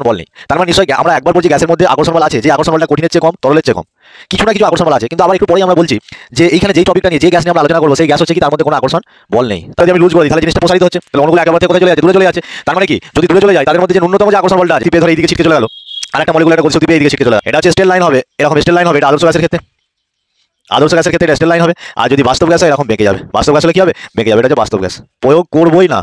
বল নেই। তার মানে নিশ্চয়ই আমরা একবার বলছি গ্যাসের মধ্যে আকর্ষণ বল আছে, যে আকর্ষণ বলটা কঠিনের চেয়ে কম, তরলের চেয়ে কম। কিছু না কিছু আকর্ষণ বল আছে, কিন্তু আবার একটু পরেই আমরা বলছি যে এইখানে যেই টপিকটা নিয়ে যে গ্যাস নিয়ে আমরা আলোচনা করবো সেই গ্যাস হচ্ছে কি তার মধ্যে কোনো আকর্ষণ বল নেই। তাহলে যদি আমি লুজ করি তাহলে জিনিসটা প্রসারিত হচ্ছে, তাহলে অণুগুলো একেবারে কোথায় চলে যাচ্ছে, দূরে চলে যাচ্ছে। তার মানে কি যদি দূরে চলে যায় তাদের মধ্যে যে ন্যূনতম যে আকর্ষণ বলটা আছে টিপে ধরে এইদিকে ছিটকে চলে গেল, আর একটা মলিকুলার গতিশক্তি পেয়ে এইদিকে ছিটকে চলে গেল। এটা হচ্ছে স্টেল লাইন হবে, এরকম স্টেল লাইন হবে। এটা আদর্শ গ্যাসের ক্ষেত্রে, আদর্শ গ্যাসের ক্ষেত্রে এটা স্টেল লাইন হবে। আর যদি বাস্তব গ্যাস হয় এরকম বেঁকে যাবে। বাস্তব গ্যাস হলে কি হবে? বেঁকে যাবে। এটা হচ্ছে বাস্তব গ্যাস। প্রয়োগ করবোই না,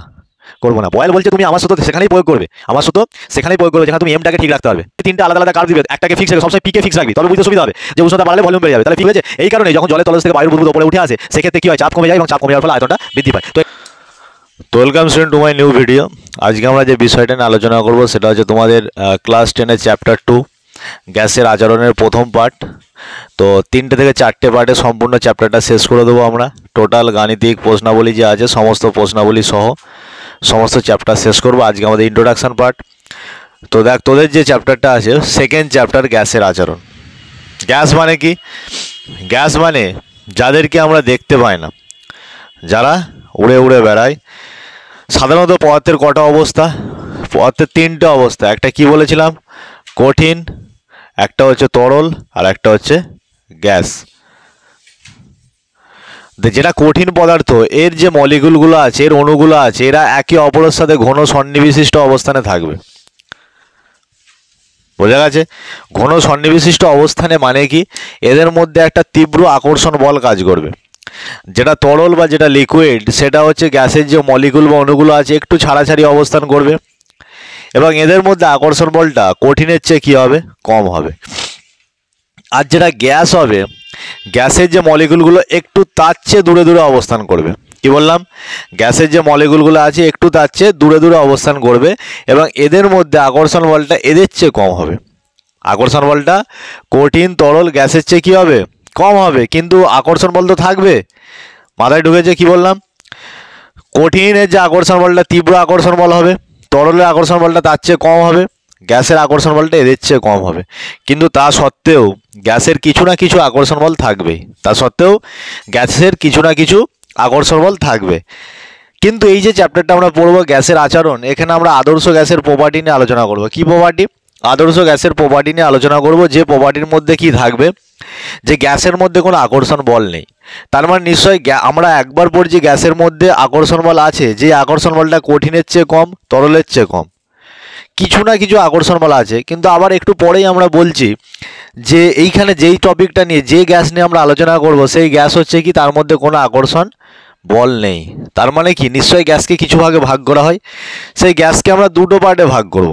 করবো না। বয়েল বলছে তুমি আমার সুতো সেখানেই প্রয়োগ করবে, আমার সুতো সেখানেই প্রয়োগ করবে যেখানে তুমি এমটাকে ঠিক রাখতে পারবে। তিনটা আলাদা আলাদা কার্ভ দিবে, একটাকে ফিক্স রাখবে, সবসময় পিকে ফিক্স রাখবি, তবে বুঝতে সুবিধা হবে যে উষ্ণতা বাড়লে ভলিউম বেড়ে যাবে। তাহলে ঠিক আছে, এই কারণে যখন জলের তলদেশ থেকে বায়ুর বুদবুদ উপরে উঠে আসে সেক্ষেত্রে কি হয়, চাপ কমে যায় এবং চাপ কমে যাওয়ার ফলে আয়তনটা বৃদ্ধি পায়। তো welcome student to my new video. আজকে আমরা যে বিষয়টা নিয়ে আলোচনা করব সেটা হচ্ছে তোমাদের ক্লাস 10-এর চ্যাপ্টার 2 গ্যাসের আচরণের প্রথম পার্ট। তো 3টে থেকে 4টে পার্টে সম্পূর্ণ চ্যাপ্টারটা শেষ করে দেবো আমরা। টোটাল গাণিতিক প্রশ্নাবলী যে আছে সমস্ত প্রশ্নাবলী সহ সমস্ত চ্যাপ্টার শেষ করবো। আজকে আমাদের ইন্ট্রোডাকশন পার্ট। তো দেখ, তোদের যে চ্যাপ্টারটা আছে সেকেন্ড চ্যাপ্টার গ্যাসের আচরণ। গ্যাস মানে কি? গ্যাস মানে যাদেরকে আমরা দেখতে পাই না, যারা উড়ে উড়ে বেড়ায়। সাধারণত পদার্থের কটা অবস্থা? পদার্থের 3টে অবস্থা। একটা কি বলেছিলাম? কঠিন, একটা হচ্ছে তরল, আর একটা হচ্ছে গ্যাস। যেটা কঠিন পদার্থ এর যে মলিকুলগুলো আছে, এর অণুগুলো আছে, এরা একে অপরের সাথে ঘন সন্নিবিশিষ্ট অবস্থানে থাকবে। বোঝা গেছে? ঘন সন্নিবিশিষ্ট অবস্থানে মানে কি, এদের মধ্যে একটা তীব্র আকর্ষণ বল কাজ করবে। যেটা তরল বা যেটা লিকুইড সেটা হচ্ছে গ্যাসের যে মলিকুল বা অণুগুলো আছে একটু ছাড়াছাড়ি অবস্থান করবে, এবং এদের মধ্যে আকর্ষণ বলটা কঠিনের চেয়ে কী হবে? কম হবে। আর যেটা গ্যাস হবে, গ্যাসের যে মলিকুলগুলো একটু তার চেয়ে দূরে দূরে অবস্থান করবে। কি বললাম? গ্যাসের যে মলিকুলগুলো আছে একটু তার চেয়ে দূরে দূরে অবস্থান করবে, এবং এদের মধ্যে আকর্ষণ বলটা এদের চেয়ে কম হবে। আকর্ষণ বলটা কঠিন তরল গ্যাসের চেয়ে কী হবে? কম হবে, কিন্তু আকর্ষণ বল তো থাকবে। মাথায় ঢুকেছে? কি বললাম? কঠিনের যে আকর্ষণ বলটা তীব্র আকর্ষণ বল হবে, তরলের আকর্ষণ বলটা তার চেয়ে কম হবে, গ্যাসের আকর্ষণ বলটা এদের চেয়ে কম হবে। কিন্তু তা সত্ত্বেও গ্যাসের কিছু না কিছু আকর্ষণ বল থাকবেই। তা সত্ত্বেও গ্যাসের কিছু না কিছু আকর্ষণ বল থাকবে। কিন্তু এই যে চ্যাপ্টারটা আমরা পড়বো গ্যাসের আচরণ, এখানে আমরা আদর্শ গ্যাসের প্রপার্টি নিয়ে আলোচনা করব। কি প্রপার্টি? আদর্শ গ্যাসের প্রপার্টি নিয়ে আলোচনা করব, যে প্রপার্টির মধ্যে কি থাকবে, যে গ্যাসের মধ্যে কোনো আকর্ষণ বল নেই। তার মানে নিশ্চয়ই আমরা একবার পড়ছি গ্যাসের মধ্যে আকর্ষণ বল আছে, যে আকর্ষণ বলটা কঠিনের চেয়ে কম, তরলের চেয়ে কম। কিছু না কিছু আকর্ষণ বল আছে, কিন্তু আবার একটু পরেই আমরা বলছি যে এইখানে যেই টপিকটা নিয়ে যে গ্যাস নিয়ে আমরা আলোচনা করব সেই গ্যাস হচ্ছে কি তার মধ্যে কোনো আকর্ষণ বল নেই। তার মানে কি নিশ্চয়ই গ্যাসকে কিছু ভাগে ভাগ করা হয়। সেই গ্যাসকে আমরা দুটো পার্টে ভাগ করব।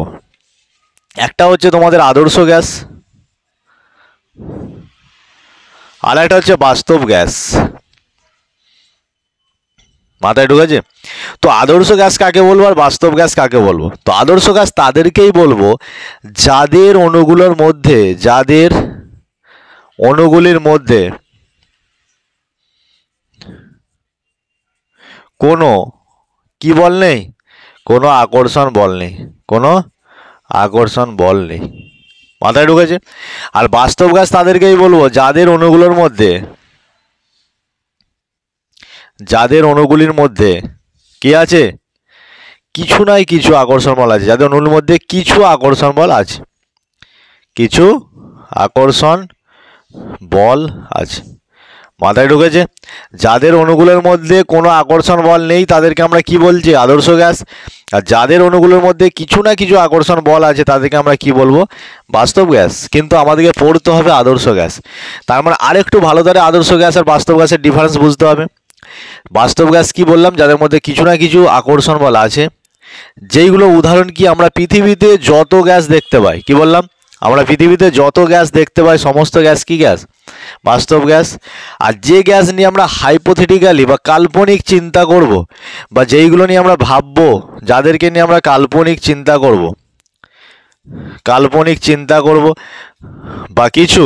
একটা হচ্ছে তোমাদের আদর্শ গ্যাস, আর একটা হচ্ছে বাস্তব গ্যাস। মাথায় ঢুকেছে? তো আদর্শ গ্যাস কাকে বলবো আর বাস্তব গ্যাস কাকে বলবো? তো আদর্শ গ্যাস তাদেরকেই বলবো যাদের অণুগুলির মধ্যে কোনো কি বল নেই, কোনো আকর্ষণ বল নেই, কোনো আকর্ষণ বল নেই। মাথায় ঢুকেছে? আর বাস্তব গ্যাস তাদেরকেই বলবো যাদের অণুগুলির মধ্যে কি আছে? কিছু নাই কিছু আকর্ষণ বল আছে। যাদের অণুর মধ্যে কিছু আকর্ষণ বল আছে, কিছু আকর্ষণ বল আছে। মাথায় ঢুকেছে? যাদের অণুগুলোর মধ্যে কোনো আকর্ষণ বল নেই তাদেরকে আমরা কি বলছি? আদর্শ গ্যাস। আর যাদের অণুগুলোর মধ্যে কিছু না কিছু আকর্ষণ বল আছে তাদেরকে আমরা কি বলবো? বাস্তব গ্যাস। কিন্তু আমাদেরকে পড়তে হবে আদর্শ গ্যাস। তার মানে আরেকটু ভালো করে আদর্শ গ্যাস আর বাস্তব গ্যাসের ডিফারেন্স বুঝতে হবে। বাস্তব গ্যাস কি বললাম? যাদের মধ্যে কিছু না কিছু আকর্ষণ বল আছে, যেইগুলো উদাহরণ কি আমরা পৃথিবীতে যত গ্যাস দেখতে পাই। কি বললাম? আমরা পৃথিবীতে যত গ্যাস দেখতে পাই সমস্ত গ্যাস কি গ্যাস? বাস্তব গ্যাস। আর যে গ্যাস নিয়ে আমরা হাইপোথেটিক্যালি বা কাল্পনিক চিন্তা করব, বা যেইগুলো নিয়ে আমরা ভাববো, যাদেরকে নিয়ে আমরা কাল্পনিক চিন্তা করব বা কিছু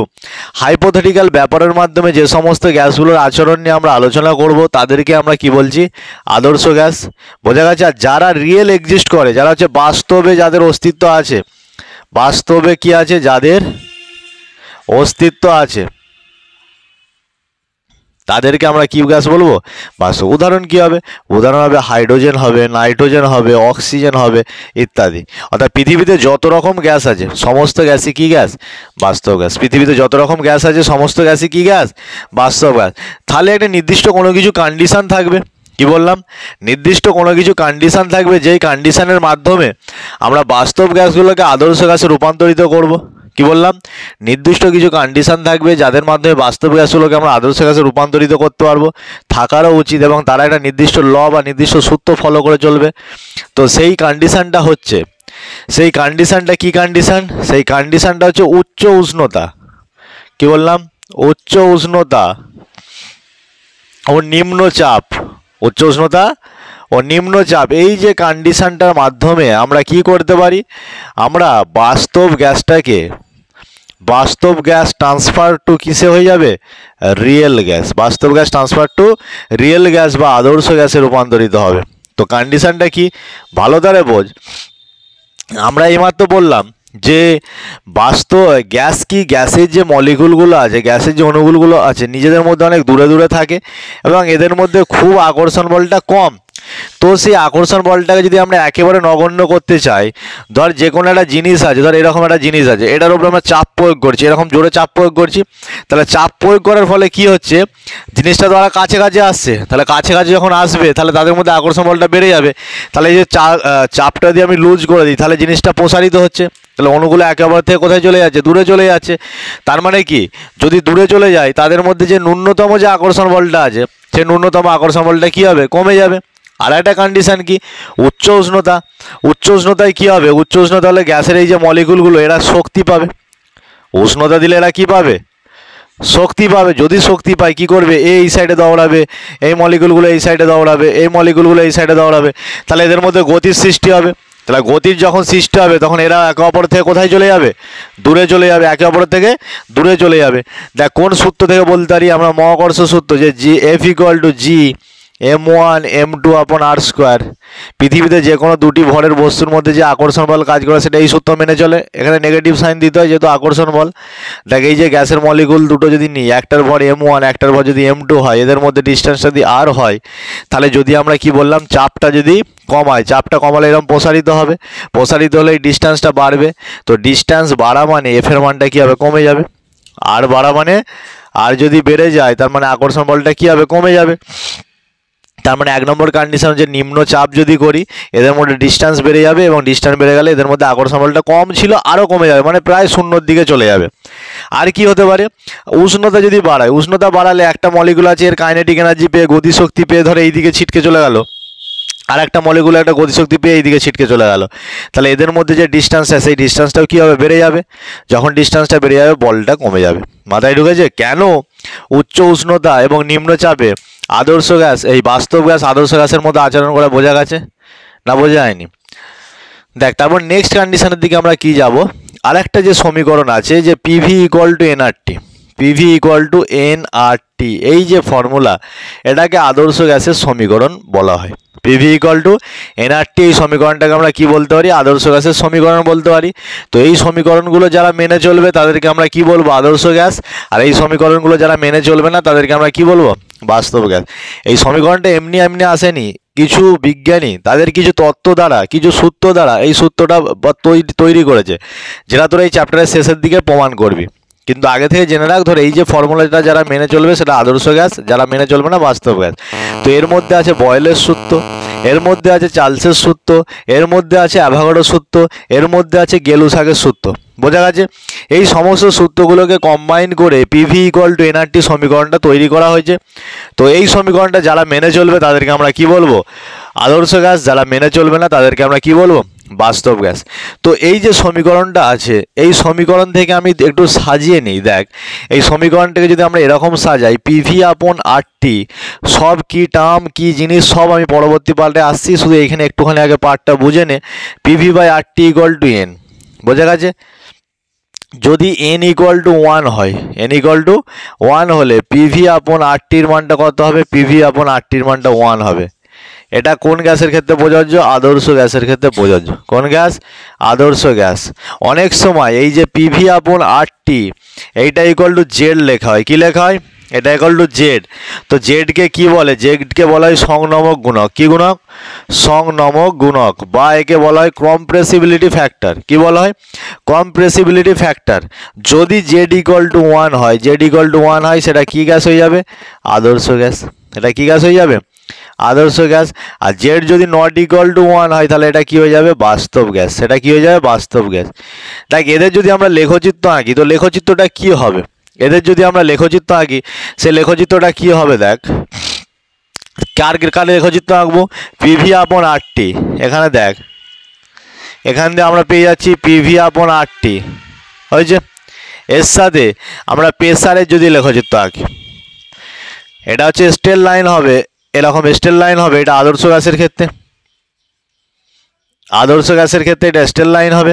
হাইপোথেটিক্যাল ব্যাপারের মাধ্যমে যে সমস্ত গ্যাসগুলোর আচরণ নিয়ে আমরা আলোচনা করব তাদেরকে আমরা কি বলছি? আদর্শ গ্যাস। বোঝা গেছে? আর যারা রিয়েল এক্সিস্ট করে, যারা হচ্ছে বাস্তবে যাদের অস্তিত্ব আছে, বাস্তবে কি আছে? যাদের অস্তিত্ব আছে, তাদেরকে আমরা কি গ্যাস বলবো? বাষ্প। উদাহরণ কি হবে? উদাহরণ হবে হাইড্রোজেন হবে, নাইট্রোজেন হবে, অক্সিজেন হবে ইত্যাদি। অর্থাৎ পৃথিবীতে যত রকম গ্যাস আছে সমস্ত গ্যাসই কি গ্যাস? বাস্তব গ্যাস। পৃথিবীতে যত রকম গ্যাস আছে সমস্ত গ্যাসই কি গ্যাস? বাস্তব গ্যাস। তাহলে একটা নির্দিষ্ট কোনো কিছু কন্ডিশন থাকবে, কি বললাম? নির্দিষ্ট কোনো কিছু কন্ডিশন থাকবে, যেই কন্ডিশনের মাধ্যমে আমরা বাস্তব গ্যাসগুলোকে আদর্শ গ্যাসে রূপান্তরিত করব। কি বললাম? নির্দিষ্ট কিছু কন্ডিশন থাকবে যাদের মাধ্যমে বাস্তব গ্যাসগুলোকে আমরা আদর্শ গ্যাসে রূপান্তরিত করতে পারবো, থাকারও উচিত, এবং তারা একটা নির্দিষ্ট ল বা নির্দিষ্ট সূত্র ফলো করে চলবে। তো সেই কন্ডিশনটা হচ্ছে, সেই কন্ডিশনটা কি কন্ডিশন? সেই কন্ডিশনটা হচ্ছে উচ্চ উষ্ণতা। কি বললাম? উচ্চ উষ্ণতা ও নিম্ন চাপ। উচ্চ উষ্ণতা ও নিম্ন চাপ, এই যে কন্ডিশনটার মাধ্যমে আমরা কি করতে পারি? আমরা বাস্তব গ্যাসটাকে, বাস্তব গ্যাস ট্রান্সফার টু কিসে হয়ে যাবে? Real gas. বাস্তব gas transfer to real gas বা আদর্শ গ্যাসে রূপান্তরিত হবে। তো কন্ডিশনটা কি? ভালো করে বোঝ। আমরা এইমাত্র বললাম যে বাস্তব গ্যাস কি, গ্যাসের যে মলিকুলগুলো আছে, গ্যাসের যে অণুগুলো আছে নিজেদের মধ্যে অনেক দূরে দূরে থাকে এবং এদের মধ্যে খুব আকর্ষণ বলটা কম। তো সেই আকর্ষণ বলটাকে যদি আমরা একেবারে নগণ্য করতে চাই, ধর যে কোনো একটা জিনিস আছে, ধর এরকম একটা জিনিস আছে, এটার উপরে আমরা চাপ প্রয়োগ করছি, এরকম জোরে চাপ প্রয়োগ করছি, তাহলে চাপ প্রয়োগ করার ফলে কি হচ্ছে? জিনিসটা ধরা কাছে কাছে আসছে, তাহলে কাছে কাছে যখন আসবে তাহলে তাদের মধ্যে আকর্ষণ বলটা বেড়ে যাবে। তাহলে এই যে চাপটা যদি আমি লুজ করে দিই তাহলে জিনিসটা প্রসারিত হচ্ছে, তাহলে অণুগুলো একে অপর থেকে কোথায় চলে যাচ্ছে? দূরে চলে যাচ্ছে। তার মানে কি, যদি দূরে চলে যায় তাদের মধ্যে যে ন্যূনতম যে আকর্ষণ বলটা আছে সেই ন্যূনতম আকর্ষণ বলটা কী হবে? কমে যাবে। আর একটা কন্ডিশন কি? উচ্চ উষ্ণতা। উচ্চ উষ্ণতায় কী হবে? উচ্চ উষ্ণতা হলে গ্যাসের এই যে মলিকুলগুলো এরা শক্তি পাবে। উষ্ণতা দিলে এরা কী পাবে? শক্তি পাবে। যদি শক্তি পায় কী করবে? এই সাইডে দৌড়াবে, এই মলিকুলগুলো এই সাইডে দৌড়াবে, এই মলিকুলগুলো এই সাইডে দৌড়াবে, তাহলে এদের মধ্যে গতির সৃষ্টি হবে। তাহলে গতির যখন সৃষ্টি হবে তখন এরা একে অপর থেকে কোথায় চলে যাবে? দূরে চলে যাবে, একে অপর থেকে দূরে চলে যাবে। দেখ কোন সূত্র থেকে বলতে পারি আমরা? মহাকর্ষ সূত্র, যে F=G m1m2/r²। পৃথিবীতে যে কোনো দুটি ভরের বস্তুর মধ্যে যে আকর্ষণ বল কাজ করে সেটা এই সূত্র মেনে চলে। এখানে নেগেটিভ সাইন দিতে হয় যেহেতু আকর্ষণ বল। দেখ এই যে গ্যাসের মলিকুল দুটো যদি নিই, একটার ভর m1 একটার ভর যদি m2 হয়, এদের মধ্যে ডিস্টেন্স যদি r হয়, তাহলে যদি আমরা কি বললাম? চাপটা যদি কমায়, চাপটা কমালে এরকম প্রসারিত হবে, প্রসারিত হলে এই ডিস্টেন্সটা বাড়বে। তো ডিস্টেন্স বাড়া মানে এফ এর মানটা কী হবে? কমে যাবে। আর বাড়া মানে, আর যদি বেড়ে যায় তার মানে আকর্ষণ বলটা কী হবে? কমে যাবে। তার মানে এক নম্বর কন্ডিশন যে নিম্ন চাপ যদি করি এদের মধ্যে ডিস্টেন্স বেড়ে যাবে, এবং ডিস্টেন্স বেড়ে গেলে এদের মধ্যে আকর্ষণ বলটা কম ছিল আরও কমে যাবে, মানে প্রায় শূন্যর দিকে চলে যাবে। আর কি হতে পারে? উষ্ণতা যদি বাড়ায়, উষ্ণতা বাড়ালে একটা মলিকুল আছে এর কাইনেটিক এনার্জি পেয়ে, গতিশক্তি পেয়ে ধরে এই দিকে ছিটকে চলে গেল, আর একটা মলিকুল একটা গতিশক্তি পেয়ে এইদিকে ছিটকে চলে গেল, তাহলে এদের মধ্যে যে ডিস্টেন্সটা সেই ডিস্টেন্সটাও কী হবে? বেড়ে যাবে। যখন ডিস্টেন্সটা বেড়ে যাবে বলটা কমে যাবে। মাথায় ঢুকেছে? কেন উচ্চ উষ্ণতা এবং নিম্ন চাপে আদর্শ গ্যাস, এই বাস্তব গ্যাস আদর্শ গ্যাসের মধ্যে আচরণ করে বোঝা গেছে না? বোঝা যায়নি? দেখ তারপর নেক্সট কন্ডিশনের দিকে আমরা কি যাব? আর একটা যে সমীকরণ আছে যে PV=nRT, PV=nRT, এই যে ফর্মুলা, এটাকে আদর্শ গ্যাসের সমীকরণ বলা হয়। PV=nRT, এই সমীকরণটাকে আমরা কি বলতে পারি? আদর্শ গ্যাসের সমীকরণ বলতে পারি। তো এই সমীকরণগুলো যারা মেনে চলবে তাদেরকে আমরা কি বলবো? আদর্শ গ্যাস। আর এই সমীকরণগুলো যারা মেনে চলবে না তাদেরকে আমরা কি বলবো? বাস্তব গ্যাস। এই সমীকরণটা এমনি এমনি আসেনি, কিছু বিজ্ঞানী তাদের কিছু তত্ত্ব দ্বারা, কিছু সূত্র দ্বারা এই সূত্রটা তৈরি করেছে, যেটা তোরা এই চ্যাপ্টারের শেষের দিকে প্রমাণ করবি। কিন্তু আগে থেকে জেনে রাখ, ধর এই যে ফর্মুলাটা যারা মেনে চলবে সেটা আদর্শ গ্যাস, যারা মেনে চলবে না বাস্তব গ্যাস। তো এর মধ্যে আছে বয়েলের সূত্র, এর মধ্যে আছে চার্লসের সূত্র, এর মধ্যে আছে অ্যাভোগাড্রোর সূত্র, এর মধ্যে আছে গেলুসাকের সূত্র। বোঝা গেছে? এই সমস্ত সূত্রগুলোকে কম্বাইন করে PV=nRT সমীকরণটা তৈরি করা হয়েছে। তো এই সমীকরণটা যারা মেনে চলবে তাদেরকে আমরা কি বলবো? আদর্শ গ্যাস। যারা মেনে চলবে না তাদেরকে আমরা কি বলবো? বাস্তব গ্যাস। তো এই যে সমীকরণটা আছে, এই সমীকরণ থেকে আমি একটু সাজিয়ে নিই। দেখ এই সমীকরণটাকে যদি আমরা এরকম সাজাই, PV/RT, সব কি টার্ম কি জিনিস সব আমি পরবর্তী পার্টে আসছি, শুধু এখানে একটুখানি আগে পার্টটা বুঝে নে। PV/RT=n। বোঝা গেছে? যদি n=1 হয়, n=1 হলে PV/RTর মানটা কত হবে? PV/RTর মানটা 1 হবে। এটা কোন গ্যাসের ক্ষেত্রে প্রযোজ্য? আদর্শ গ্যাসের ক্ষেত্রে প্রযোজ্য। কোন গ্যাস? আদর্শ গ্যাস। অনেক সময় এই যে PV/RT এইটা = Z লেখা হয়। কি লেখা হয়? এটা ইকুয়াল টু জেড। তো জেডকে কি বলে? জেডকে বলা হয় সংনমক গুণক। কি গুণক? সংনমক গুণক, বা একে বলা হয় কম্প্রেসিবিলিটি ফ্যাক্টর। কি বলা হয়? Compressibility factor. যদি জেড ইকুয়াল টু 1 হয়, জেড ইকুয়াল টু 1 হয়, সেটা কি গ্যাস হয়ে যাবে? আদর্শ গ্যাস। এটা কি গ্যাস হয়ে যাবে? আদর্শ গ্যাস। আর জেড যদি নট ইকুয়াল টু 1 হয়, তাহলে এটা কি হয়ে যাবে? বাস্তব গ্যাস। সেটা কি হয়ে যাবে? বাস্তব গ্যাস। দেখ, এদের যদি আমরা লেখচিত্র আঁকি, তো লেখচিত্রটা কি হবে? এদের যদি আমরা লেখচিত্র আঁকি, সে লেখচিত্রটা কি হবে? দেখ, কার লেখচিত্র আঁকবো? পিভি আপন আরটি। এখানে দেখ, এখান দিয়ে আমরা পেয়ে যাচ্ছি পিভি আপন আরটি, হয়েছে। এর সাথে আমরা প্রেসারের যদি লেখচিত্র আঁকি, এটা হচ্ছে স্টেল লাইন হবে, এরকম স্টেল লাইন হবে। এটা আদর্শ গ্যাসের ক্ষেত্রে, আদর্শ গ্যাসের ক্ষেত্রে এটা স্টেল লাইন হবে।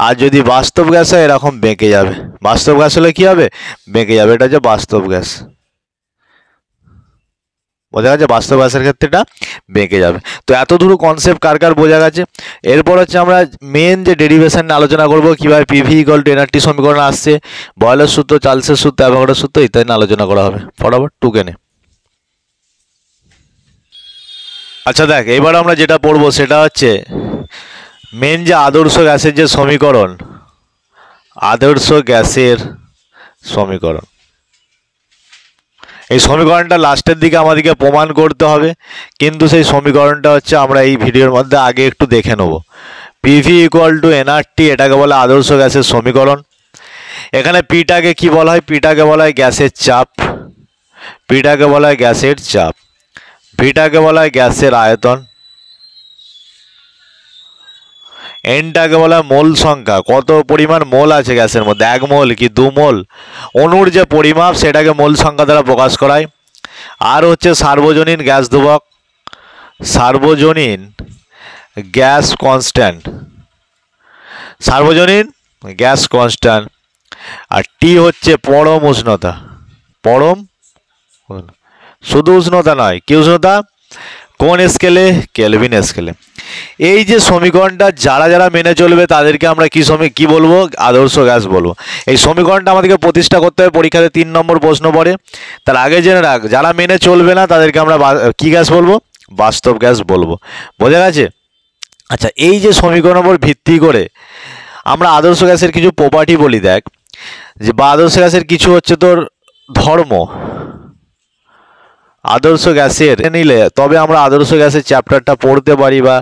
আর যদি বাস্তব গ্যাস হয়, এরকম বেঁকে যাবে। বাস্তব গ্যাস হলে কি হবে? বেঁকে যাবে। এটা হচ্ছে বাস্তব গ্যাস। বোঝা গেছে? বাস্তব গ্যাসের ক্ষেত্রে এটা বেঁকে যাবে। তো এত দূর কনসেপ্ট কার কার বোঝা গেছে? এরপর হচ্ছে আমরা মেন যে ডেরিভেশন নিয়ে আলোচনা করবো, কীভাবে পিভি ইকুয়াল টু এনআরটি সমীকরণ আসছে, বয়লের সূত্র, চার্লসের সূত্র, অ্যাভোগাড্রোর সূত্র ইত্যাদি নিয়ে আলোচনা করা হবে। ফটাফট টুকে নে। আচ্ছা দেখ, এবার আমরা যেটা পড়বো সেটা হচ্ছে মেন যে আদর্শ গ্যাসের যে সমীকরণ, আদর্শ গ্যাসের সমীকরণ। এই সমীকরণটা লাস্টের দিকে আমাদেরকে প্রমাণ করতে হবে, কিন্তু সেই সমীকরণটা হচ্ছে আমরা এই ভিডিওর মধ্যে আগে একটু দেখে নেব। পিভি ইকুয়াল টু এনআরটি, এটাকে বলে আদর্শ গ্যাসের সমীকরণ। এখানে পিটাকে কি বলা হয়? পিটাকে বলা হয় গ্যাসের চাপ, পিটাকে বলা হয় গ্যাসের চাপ, ভিটাকে বলা হয় গ্যাসের আয়তন, এনটাকে বলা হয় মোল সংখ্যা, কত পরিমাণ মোল আছে গ্যাসের মধ্যে, 1 মোল কি 2 মোল, অণুর যে পরিমাপ সেটাকে মোল সংখ্যা দ্বারা প্রকাশ করায়। আর হচ্ছে সার্বজনীন গ্যাস ধ্রুবক, সার্বজনীন গ্যাস কনস্ট্যান্ট, সার্বজনীন গ্যাস কনস্ট্যান্ট। আর টি হচ্ছে পরম উষ্ণতা, পরম, শুধু উষ্ণতা নয়, কি উষ্ণতা? কোন স্কেলে? কেলভিন স্কেলে। এই যে সমীকরণটা যারা যারা মেনে চলবে তাদেরকে আমরা কি বলবো? আদর্শ গ্যাস বলবো। এই সমীকরণটা আমাদেরকে প্রতিষ্ঠা করতে হবে, পরীক্ষাতে 3 নম্বর প্রশ্ন পড়ে। তার আগে জেনে রাখ, যারা মেনে চলবে না তাদেরকে আমরা কি গ্যাস বলবো? বাস্তব গ্যাস বলবো। বোঝা গেছে? আচ্ছা, এই যে সমীকরণের উপর ভিত্তি করে আমরা আদর্শ গ্যাসের কিছু প্রপার্টি বলি। দেখ, যে বা আদর্শ গ্যাসের কিছু হচ্ছে তোর ধর্ম, আদর্শ গ্যাসের নিলে তবে আমরা আদর্শ গ্যাসের চ্যাপ্টারটা পড়তে পারি বা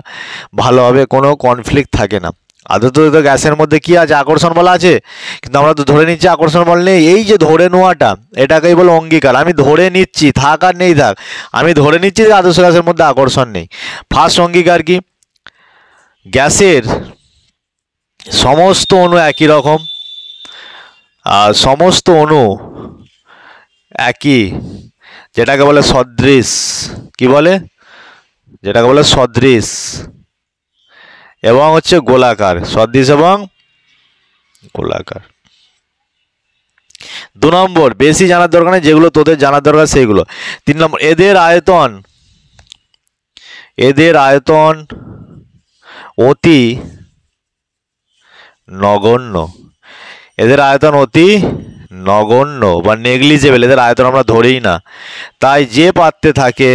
ভালোভাবে কোনো কনফ্লিক্ট থাকে না। আদর্শ গ্যাসের মধ্যে কি আছে? আকর্ষণ বল আছে, কিন্তু আমরা তো ধরে নিচ্ছি আকর্ষণ বল নেই। এই যে ধরে নেওয়াটা, এটাকেই বলে অঙ্গীকার। আমি ধরে নিচ্ছি, থাক আর নেই থাক, আমি ধরে নিচ্ছি যে আদর্শ গ্যাসের মধ্যে আকর্ষণ নেই। ফার্স্ট অঙ্গীকার কি? গ্যাসের সমস্ত অণু একই রকম, আর সমস্ত অণু একই, যেটাকে বলে সদৃশ। কি বলে? যেটাকে বলে সদৃশ, এবং হচ্ছে গোলাকার, সদৃশ এবং গোলাকার। 2 নম্বর, বেশি জানার দরকার নেই, যেগুলো তোদের জানার দরকার সেইগুলো। 3 নম্বর, এদের আয়তন, এদের আয়তন অতি নগণ্য, এদের আয়তন অতি নগণ্য বা নেগলিজেবল, এদের আয়তন আমরা ধরেই না। তাই যে পাত্রে থাকে,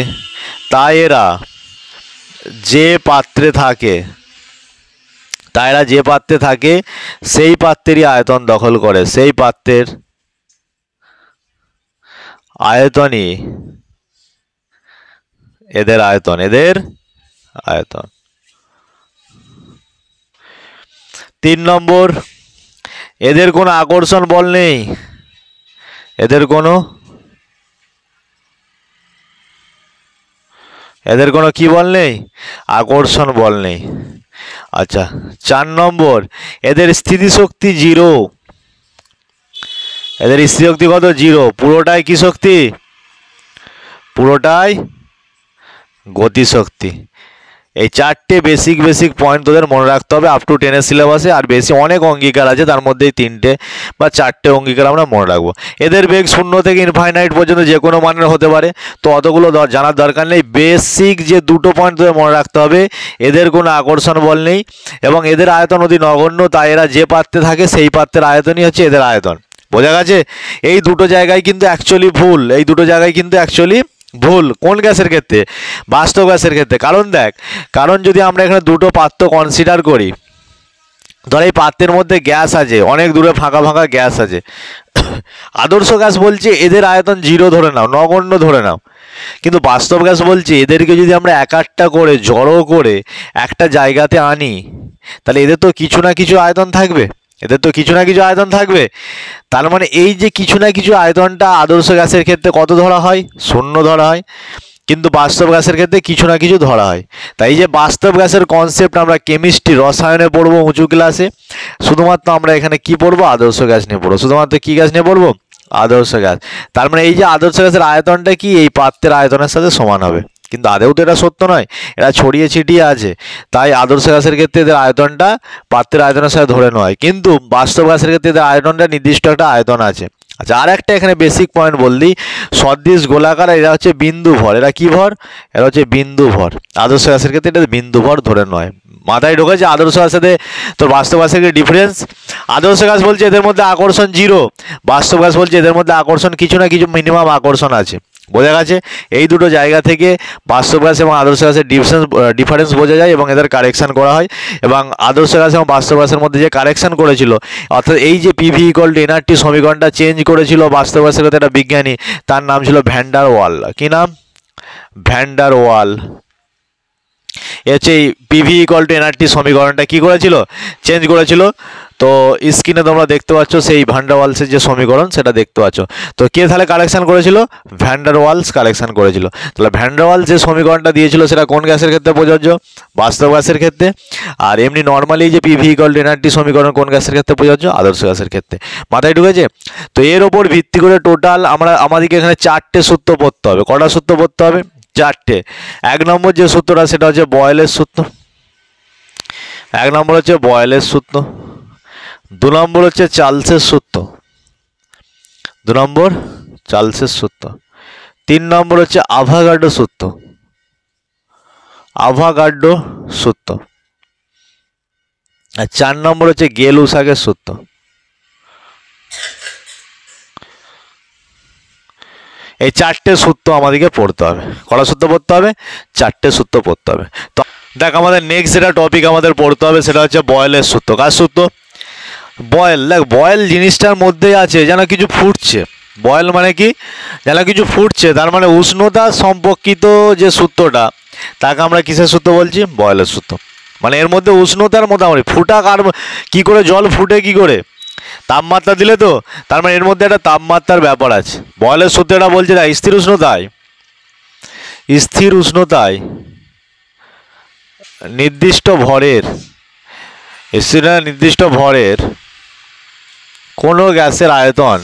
তাই এরা যে পাত্রে থাকে, তাই এরা যে পাত্রে থাকে সেই পাত্রেরই আয়তন দখল করে, সেই পাত্রের আয়তনই এদের আয়তন, এদের আয়তন। 3 নম্বর, এদের কোনো আকর্ষণ বল নেই, এদের কোনো কি বল নেই? আকর্ষণ বল নেই। আচ্ছা, 4 নম্বর, এদের স্থিতিশক্তি 0, এদের স্থিতিশক্তি কত? 0। পুরোটাই কি শক্তি? পুরোটাই গতিশক্তি। এই 4টে বেসিক পয়েন্ট তোদের মনে রাখতে হবে আপ টু 10 সিলেবাসে। আর বেশি অনেক অঙ্গীকার আছে, তার মধ্যে 3টে বা 4টে অঙ্গীকার আমরা মনে রাখবো। এদের বেগ 0 থেকে ইনফাইনাইট পর্যন্ত যে কোনো মানের হতে পারে, তো অতগুলো জানার দরকার নেই। বেসিক যে 2টো পয়েন্ট তোদের মনে রাখতে হবে, এদের কোনো আকর্ষণ বল নেই এবং এদের আয়তন অতি নগণ্য, তাই এরা যে পাত্রে থাকে সেই পাত্রের আয়তনই হচ্ছে এদের আয়তন। বোঝা গেছে? এই দুটো জায়গায় কিন্তু অ্যাকচুয়ালি ভুল, এই দুটো জায়গায় কিন্তু অ্যাকচুয়ালি ভুল। কোন গ্যাসের ক্ষেত্রে? বাস্তব গ্যাসের ক্ষেত্রে। কারণ দেখ, কারণ যদি আমরা এখানে দুটো পাত্র কনসিডার করি, ধর এই পাত্রের মধ্যে গ্যাস আছে, অনেক দূরে ফাঁকা ফাঁকা গ্যাস আছে, আদর্শ গ্যাস বলছে এদের আয়তন 0 ধরে নাও, নগণ্য ধরে নাও। কিন্তু বাস্তব গ্যাস বলছে এদেরকে যদি আমরা এক একটা করে জড়ো করে একটা জায়গাতে আনি, তাহলে এদের তো কিছু না কিছু আয়তন থাকবে, এদের তো কিছু না কিছু আয়তন থাকবে। তার মানে এই যে কিছু না কিছু আয়তনটা আদর্শ গ্যাসের ক্ষেত্রে কত ধরা হয়? 0 ধরা হয়। কিন্তু বাস্তব গ্যাসের ক্ষেত্রে কিছু না কিছু ধরা হয়। তাই যে বাস্তব গ্যাসের কনসেপ্ট আমরা কেমিস্ট্রি রসায়নে পড়বো উঁচু ক্লাসে, শুধুমাত্র আমরা এখানে কি পড়বো? আদর্শ গ্যাস নিয়ে পড়বো। শুধুমাত্র কি গ্যাস নিয়ে পড়বো? আদর্শ গ্যাস। তার মানে এই যে আদর্শ গ্যাসের আয়তনটা কি এই পাত্রের আয়তনের সাথে সমান হবে, কিন্তু আদেও তো এটা সত্য নয়, এটা ছড়িয়ে ছিটিয়ে আছে। তাই আদর্শ গ্যাসের ক্ষেত্রে এদের আয়তনটা পাত্রের আয়তনের সাথে ধরে নেওয়া হয়, কিন্তু বাস্তব গ্যাসের ক্ষেত্রে এদের আয়তনটা নির্দিষ্ট একটা আয়তন আছে। আচ্ছা, আর একটা এখানে বেসিক পয়েন্ট বললি, সদৃশ গোলাকার, এরা হচ্ছে বিন্দু ভর। এরা কি ভর? এরা হচ্ছে বিন্দু ভর। আদর্শ গ্যাসের ক্ষেত্রে এটা বিন্দু ভর ধরে নয়। মাথায় ঢোকেছে আদর্শ গ্যাসের সাথে তোর বাস্তব গ্যাসের ডিফারেন্স? আদর্শ গ্যাস বলছে এদের মধ্যে আকর্ষণ 0, বাস্তব গ্যাস বলছে এদের মধ্যে আকর্ষণ কিছু না কিছু মিনিমাম আকর্ষণ আছে। বোঝা গেছে? এই দুটো জায়গা থেকে বাস্তব গ্যাস এবং আদর্শ গ্যাসের ডিফারেন্স বোঝা যায় এবং এদের কারেকশন করা হয়। এবং আদর্শ গ্যাস এবং বাস্তব গ্যাসের মধ্যে যে কারেকশন করেছিল, অর্থাৎ এই যে পিভি ইকুয়াল টু এনআরটি সমীকরণটা চেঞ্জ করেছিল বাস্তব গ্যাসের ক্ষেত্রে একটা বিজ্ঞানী, তার নাম ছিল ভ্যান ডার ওয়াল। কি নাম? ভ্যান ডার ওয়াল। হচ্ছে এই পিভি ইকুয়াল টু এনআরটি সমীকরণটা কী করেছিল? চেঞ্জ করেছিল। তো স্ক্রিনে তোমরা দেখতে পাচ্ছ সেই ভ্যান ডার ওয়ালসের যে সমীকরণ সেটা দেখতে পাচ্ছ। তো কে তাহলে কালেকশন করেছিল? ভ্যান ডার ওয়ালস কালেকশন করেছিল। তাহলে ভ্যান ডার ওয়ালস যে সমীকরণটা দিয়েছিল সেটা কোন গ্যাসের ক্ষেত্রে প্রযোজ্য? বাস্তব গ্যাসের ক্ষেত্রে। আর এমনি নর্মালি যে পিভি ইকুয়াল টু এনআরটি সমীকরণ কোন গ্যাসের ক্ষেত্রে প্রযোজ্য? আদর্শ গ্যাসের ক্ষেত্রে। মাথায় ঢুকেছে? তো এর ওপর ভিত্তি করে টোটাল আমাদেরকে এখানে 4টে সূত্র পড়তে হবে। কটা সূত্র পড়তে হবে? 4টে। 1 নম্বর যে সূত্রটা সেটা হচ্ছে বয়েলের সূত্র। 1 নম্বর হচ্ছে বয়েলের সূত্র। 2 নম্বর হচ্ছে চার্লসের সূত্র। 2 নম্বর চার্লসের সূত্র। 3 নম্বর হচ্ছে আভাগাড্রো সূত্র। আভাগাড্রো সূত্র। আর 4 নম্বর হচ্ছে গেল-উসাকের সূত্র। এই 4টে সূত্র আমাদেরকে পড়তে হবে। কটা সূত্র পড়তে হবে? 4টে সূত্র পড়তে হবে। তো দেখ, আমাদের নেক্সট যেটা টপিক আমাদের পড়তে হবে সেটা হচ্ছে বয়েলের সূত্র। কার সূত্র? বয়েল। দেখ, বয়েল জিনিসটার মধ্যেই আছে যেন কিছু ফুটছে। বয়েল মানে কি? যেন কিছু ফুটছে, তার মানে উষ্ণতা সম্পর্কিত যে সূত্রটা, তাকে আমরা কিসের সূত্র বলছি? বয়েলের সূত্র। মানে এর মধ্যে উষ্ণতার মোটামুটি ফুটা কী করে জল ফুটে কী করে? তাপমাত্রা দিলে তো। তার মানে এর মধ্যে একটা তাপমাত্রার ব্যাপার আছে। বয়েলের সূত্রটা বলছে না, স্থির উষ্ণতায় নির্দিষ্ট ভরের কোনো গ্যাসের আয়তন,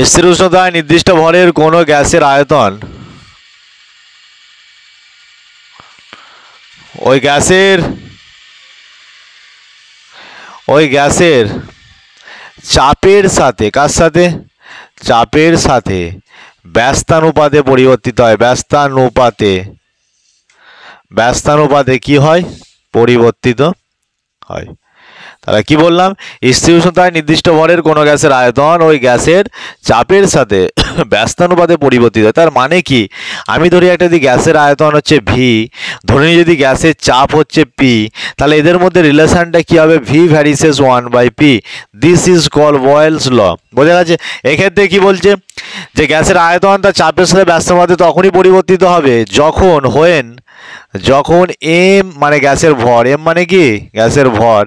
স্থির উষ্ণতায় নির্দিষ্ট ভরের কোনো গ্যাসের আয়তন ওই গ্যাসের চাপের সাথে, কার সাথে? চাপের সাথে ব্যস্তানুপাতে পরিবর্তিত হয়। ব্যস্তানুপাতে কি হয়? পরিবর্তিত হয়। তাহলে কি বললাম? স্থির উষ্ণতায় নির্দিষ্ট ভরের কোনো গ্যাসের আয়তন ওই গ্যাসের চাপের সাথে ব্যস্তানুপাতে পরিবর্তিত হয়। তার মানে কি? আমি ধরি একটা যদি গ্যাসের আয়তন হচ্ছে ভি, ধরে নিই যদি গ্যাসের চাপ হচ্ছে পি, তাহলে এদের মধ্যে রিলেশনটা কি হবে? V varies as 1/p। This is call Boyle's law. বোঝা গেছে? এক্ষেত্রে কি বলছে? যে গ্যাসের আয়তন তার চাপের সাথে ব্যস্তানুপাতে তখনই পরিবর্তিত হবে যখন এম মানে গ্যাসের ভর, এম মানে কি? গ্যাসের ভর,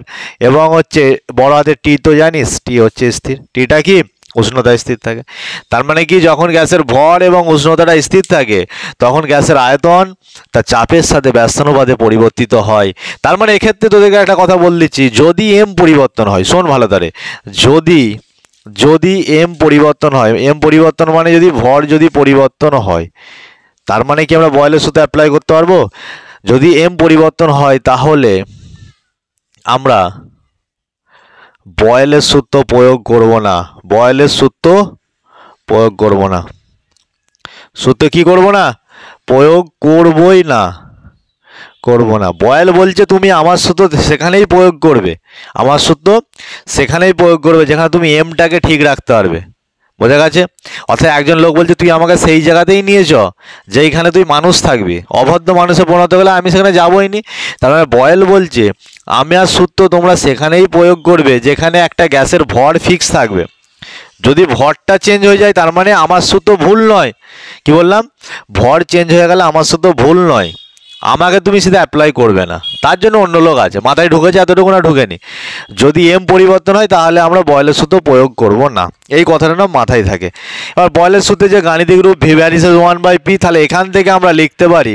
এবং হচ্ছে বড় হাতের টি তো জানিস, টি হচ্ছে স্থির, টিটা কি? উষ্ণতা স্থির থাকে। তার মানে কি? যখন গ্যাসের ভর এবং উষ্ণতাটা স্থির থাকে তখন গ্যাসের আয়তন তার চাপের সাথে ব্যস্তানুপাতে পরিবর্তিত হয়। তার মানে এক্ষেত্রে তোদেরকে একটা কথা বল দিচ্ছি, যদি এম পরিবর্তন হয়, শোন ভালো করে, যদি এম পরিবর্তন হয়, এম পরিবর্তন মানে যদি ভর যদি পরিবর্তন হয়, তার মানে কি আমরা বয়েলের সূত্র অ্যাপ্লাই করতে পারবো? যদি এম পরিবর্তন হয় তাহলে আমরা বয়েলের সূত্র প্রয়োগ করব না। সূত্র কি করব না? প্রয়োগ করবই না। করব না। বয়েল বলছে তুমি আমার সূত্র সেখানেই প্রয়োগ করবে, আমার সূত্র সেখানেই প্রয়োগ করবে যেখানে তুমি এমটাকে ঠিক রাখতে পারবে। বোঝা গেছে? অর্থাৎ একজন লোক বলছে তুই আমাকে সেই জায়গাতেই নিয়ে চ যেইখানে তুই মানুষ থাকবি, অভদ্র মানুষে পরিণত গেলে আমি সেখানে যাবোই নি। তার মানে বয়েল বলছে আমার সূত্র তোমরা সেখানেই প্রয়োগ করবে যেখানে একটা গ্যাসের ভর ফিক্স থাকবে। যদি ভরটা চেঞ্জ হয়ে যায় তার মানে আমার সূত্র ভুল নয়। কি বললাম? ভর চেঞ্জ হয়ে গেলে আমার সূত্র ভুল নয়, আমাকে তুমি সেটা অ্যাপ্লাই করবে না, তার জন্য অন্য লোক আছে। মাথায় ঢুকেছে? এতটুকু না ঢুকেনি? যদি এম পরিবর্তন হয় তাহলে আমরা বয়েলের সূত্র প্রয়োগ করব না, এই কথাটা না মাথায় থাকে। এবার বয়েলের সূত্রে যে গাণিতিক রূপ ভি ভ্যারিসেস 1/p, তাহলে এখান থেকে আমরা লিখতে পারি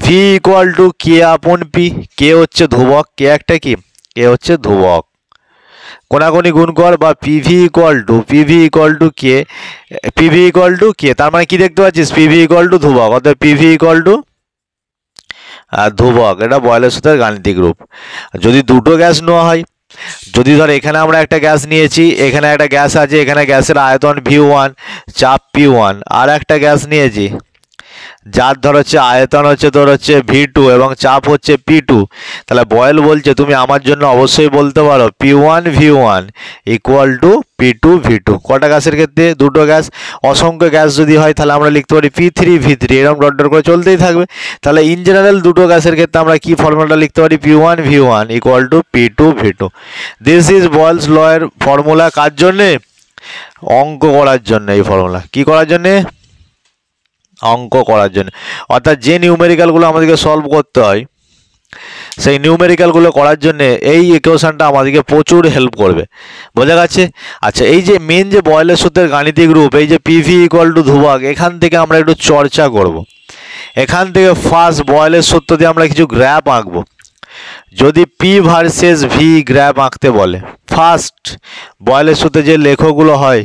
ভি ইকুয়াল টু কে আপন পি। কে হচ্ছে ধ্রুবক, কে একটা কি, কে হচ্ছে ধ্রুবক। কোনাকুনি গুণ কর বা PV equal to K, PV equal to K, তার মানে কি দেখতে পাচ্ছিস? পিভি ইকুয়াল টু ধ্রুবক, অর্থাৎ পিভি ইকুয়াল টু ধ্রুবক। এটা বয়েলের সূত্রের গাণিতিক রূপ। যদি দুটো গ্যাস নেওয়া হয়, যদি ধর এখানে আমরা একটা গ্যাস নিয়েছি, এখানে একটা গ্যাস আছে, এখানে গ্যাসের আয়তন V1, চাপ P1, আর একটা গ্যাস নিয়েছি যার ধর হচ্ছে আয়তন হচ্ছে তোর হচ্ছে V2 এবং চাপ হচ্ছে P2, তাহলে বয়েল বলছে তুমি আমার জন্য অবশ্যই বলতে পারো P1 V1 equal to P2 V2। কটা গ্যাসের ক্ষেত্রে? দুটো গ্যাস। অসংখ্য গ্যাস যদি হয় তাহলে আমরা লিখতে পারি P3 V3, এরকম ডট ডট করে চলতেই থাকবে। তাহলে ইন জেনারেল দুটো গ্যাসের ক্ষেত্রে আমরা কি ফর্মুলাটা লিখতে পারি? P1 V1 equal to P2 V2। This is Boyle's law এর ফর্মুলা। কার জন্যে? অঙ্ক করার জন্য। এই ফর্মুলা কি করার জন্যে? অঙ্ক করার জন্য। অর্থাৎ যে নিউমেরিক্যালগুলো আমাদেরকে সলভ করতে হয় সেই নিউমেরিক্যালগুলো করার জন্য এই ইকুয়েশনটা আমাদেরকে প্রচুর হেল্প করবে। বোঝা গেছে? আচ্ছা, এই যে মেন যে বয়েলের সূত্রের গাণিতিক রূপ, এই যে পিভি ইকুয়াল টু ধ্রুবক, এখান থেকে আমরা একটু চর্চা করব। এখান থেকে ফার্স্ট বয়েলের সূত্র দিয়ে আমরা কিছু গ্রাফ আঁকবো। যদি পি ভার্সেস ভি গ্রাফ আঁকতে বলে, ফার্স্ট বয়েলের সূত্রে যে লেখগুলো হয়